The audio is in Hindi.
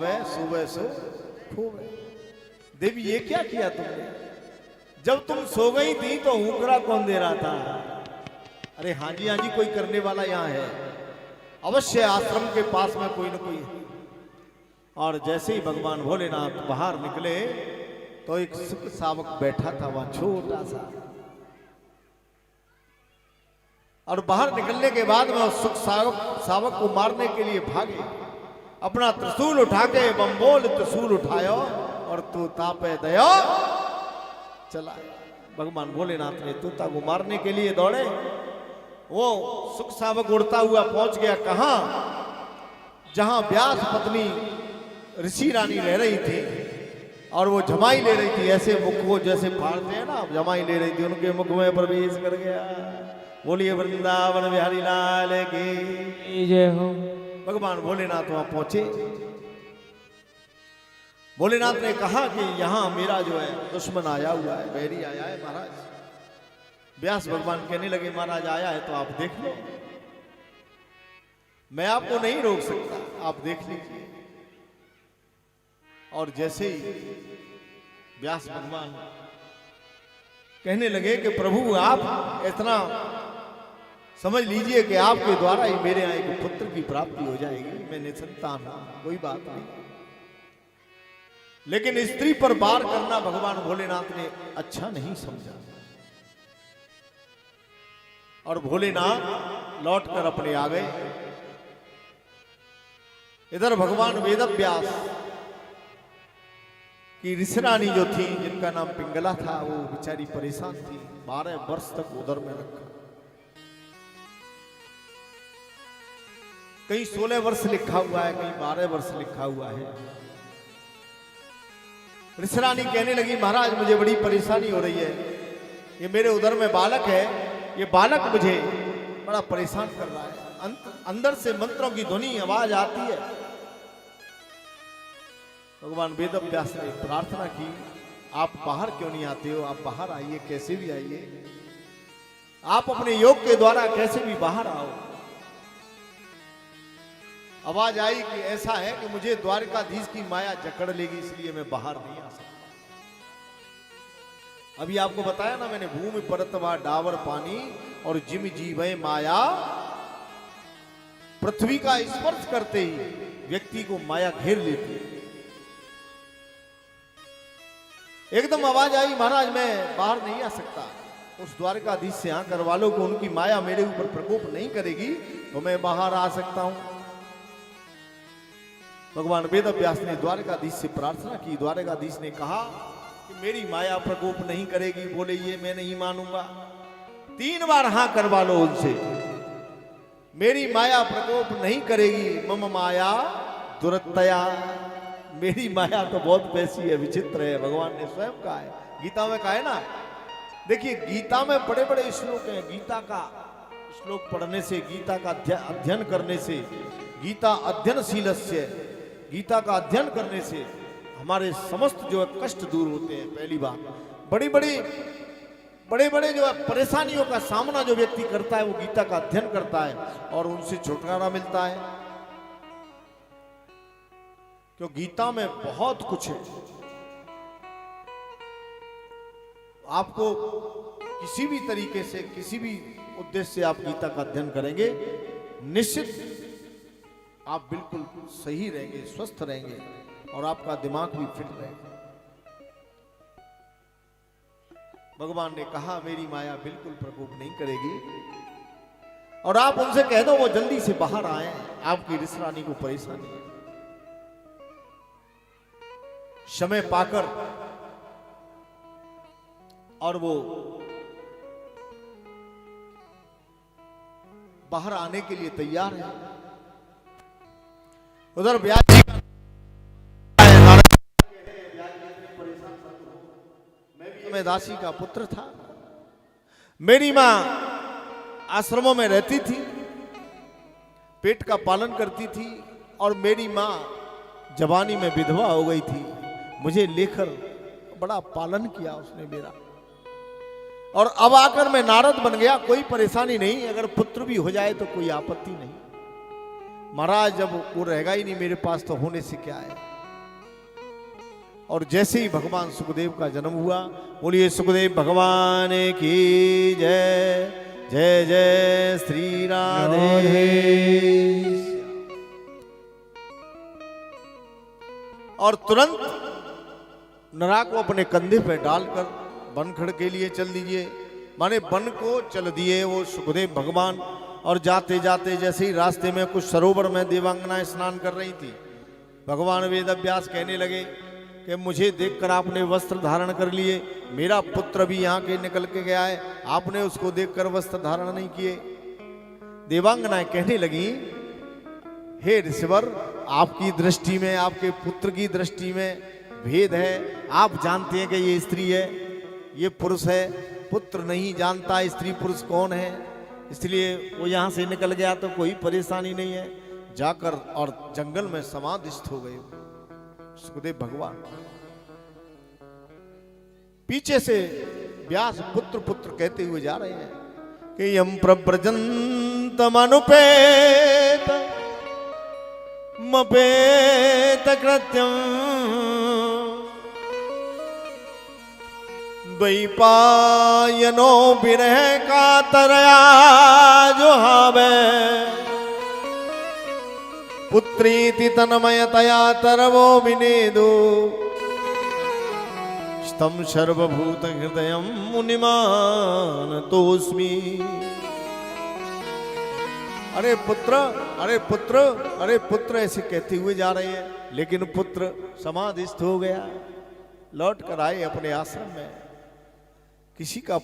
सुबह सो खूब। देवी ये क्या किया तुमने? जब तुम सो गई थी तो हुकरा कौन दे रहा था? अरे हाँ जी कोई करने वाला यहाँ है, अवश्य आश्रम के पास में कोई न कोई है। और जैसे ही भगवान भोलेनाथ बाहर निकले तो एक सुख सावक बैठा था वहां छोटा सा, और बाहर निकलने के बाद में उस सुख सावक को मारने के लिए भागे। अपना त्रिशूल उठा के बम्बोल त्रिशूल उठायो और तू तापे दयो चला। भगवान भोलेनाथ ने तूता को मारने के लिए दौड़े। वो सुख सावक उड़ता हुआ पहुंच गया कहां? जहां व्यास पत्नी ऋषि रानी रह रही थी और वो जमाई ले रही थी। ऐसे मुख को जैसे फाड़ते हैं ना, जमाई ले रही थी, उनके मुख में प्रवेश कर गया। बोलिए वृंदावन बिहारी लाल की जय हो। भगवान भोलेनाथ वहां पहुंचे। भोलेनाथ ने कहा कि यहां मेरा जो है दुश्मन आया हुआ है, बैरी आया है महाराज। व्यास भगवान कहने लगे महाराज आया है तो आप देख लो, मैं आपको नहीं रोक सकता, आप देख लीजिए। और जैसे ही व्यास भगवान कहने लगे कि प्रभु आप इतना समझ लीजिए कि आपके द्वारा ही मेरे यहाँ एक पुत्र की प्राप्ति हो जाएगी, मैं निसंतान हूं, कोई बात नहीं। लेकिन स्त्री पर वार करना भगवान भोलेनाथ ने अच्छा नहीं समझा। और भोलेनाथ लौटकर अपने आ गए। इधर भगवान वेदव्यास की ऋषि रानी जो थी, जिनका नाम पिंगला था, वो बेचारी परेशान थी। 12 वर्ष तक उदर में रखा। कहीं 16 वर्ष लिखा हुआ है, कहीं 12 वर्ष लिखा हुआ है। ऋषि रानी कहने लगी महाराज मुझे बड़ी परेशानी हो रही है, ये मेरे उदर में बालक है, ये बालक मुझे बड़ा परेशान कर रहा है। अंदर से मंत्रों की ध्वनि आवाज आती है। भगवान वेदव्यास ने प्रार्थना की आप बाहर क्यों नहीं आते हो? आप बाहर आइए, कैसे भी आइए, आप अपने योग के द्वारा कैसे भी बाहर आओ। आवाज आई कि ऐसा है कि मुझे द्वारकाधीश की माया जकड़ लेगी, इसलिए मैं बाहर नहीं आ सकता। अभी आपको बताया ना मैंने, भूमि परतवा डावर पानी और जिम जीवे माया। पृथ्वी का स्पर्श करते ही व्यक्ति को माया घेर लेती है। एकदम आवाज आई महाराज मैं बाहर नहीं आ सकता, उस द्वारकाधीश से आकर वालों को उनकी माया मेरे ऊपर प्रकोप नहीं करेगी तो मैं बाहर आ सकता हूं। भगवान वेदव्यास ने द्वारकाधीश से प्रार्थना की। द्वारकाधीश ने कहा कि मेरी माया प्रकोप नहीं करेगी। बोले ये मैं नहीं मानूंगा। 3 बार हां करवा लो उनसे, मेरी माया प्रकोप नहीं करेगी। मम माया दुरतया, मेरी माया तो बहुत वैसी है, विचित्र है। भगवान ने स्वयं कहा है, गीता में कहा है ना। देखिए गीता में बड़े बड़े श्लोक हैं। गीता का श्लोक पढ़ने से, गीता का अध्ययन करने से, गीता अध्ययनशीलस्य, गीता का अध्ययन करने से हमारे समस्त जो है कष्ट दूर होते हैं। पहली बात, बड़े बड़े जो है परेशानियों का सामना जो व्यक्ति करता है वो गीता का अध्ययन करता है और उनसे छुटकारा मिलता है। क्यों गीता में बहुत कुछ है। आपको किसी भी तरीके से, किसी भी उद्देश्य से आप गीता का अध्ययन करेंगे, निश्चित आप बिल्कुल सही रहेंगे, स्वस्थ रहेंगे और आपका दिमाग भी फिट रहेगा। भगवान ने कहा मेरी माया बिल्कुल प्रकोप नहीं करेगी और आप उनसे कह दो वो जल्दी से बाहर आए, आपकी ऋषि रानी को परेशानी है। समय पाकर और वो बाहर आने के लिए तैयार है। उधर व्यास जी मैं दासी का पुत्र था। मेरी मां आश्रमों में रहती थी, पेट का पालन करती थी और मेरी मां जवानी में विधवा हो गई थी। मुझे लेकर बड़ा पालन किया उसने मेरा, और अब आकर मैं नारद बन गया। कोई परेशानी नहीं, अगर पुत्र भी हो जाए तो कोई आपत्ति नहीं। महाराज जब वो रहेगा ही नहीं मेरे पास तो होने से क्या है। और जैसे ही भगवान सुखदेव का जन्म हुआ, बोलिए सुखदेव भगवान की जय। जय जय श्री राधे। और तुरंत नरा को अपने कंधे पे डालकर बनखड़ के लिए चल दीजिए, माने वन को चल दिए वो सुखदेव भगवान। और जाते जाते जैसे ही रास्ते में कुछ सरोवर में देवांगनाएं स्नान कर रही थी, भगवान वेदव्यास कहने लगे कि मुझे देखकर आपने वस्त्र धारण कर लिए, मेरा पुत्र भी यहाँ के निकल के गया है, आपने उसको देखकर वस्त्र धारण नहीं किए। देवांगनाएं कहने लगी, हे ऋषिवर, आपकी दृष्टि में, आपके पुत्र की दृष्टि में भेद है। आप जानते हैं कि ये स्त्री है, ये पुरुष है, पुत्र नहीं जानता स्त्री पुरुष कौन है, इसलिए वो यहाँ से निकल गया तो कोई परेशानी नहीं है। जाकर और जंगल में समाधिस्थ हो गए सुखदेव भगवान। पीछे से व्यास पुत्र पुत्र कहते हुए जा रहे हैं कि यम प्रव्रजंत मनुपेत मपेत कृत्यम द्वैपायनो विरह कातरया जुहावे पुत्रीति तन्मयतया तरवो विनेदु स्तम सर्वभूत हृदयं मुनिमान तोस्मि। अरे पुत्र, अरे पुत्र, अरे पुत्र ऐसे कहते हुए जा रहे हैं, लेकिन पुत्र समाधिस्थ हो गया, लौट कर आए अपने आश्रम में। किसी का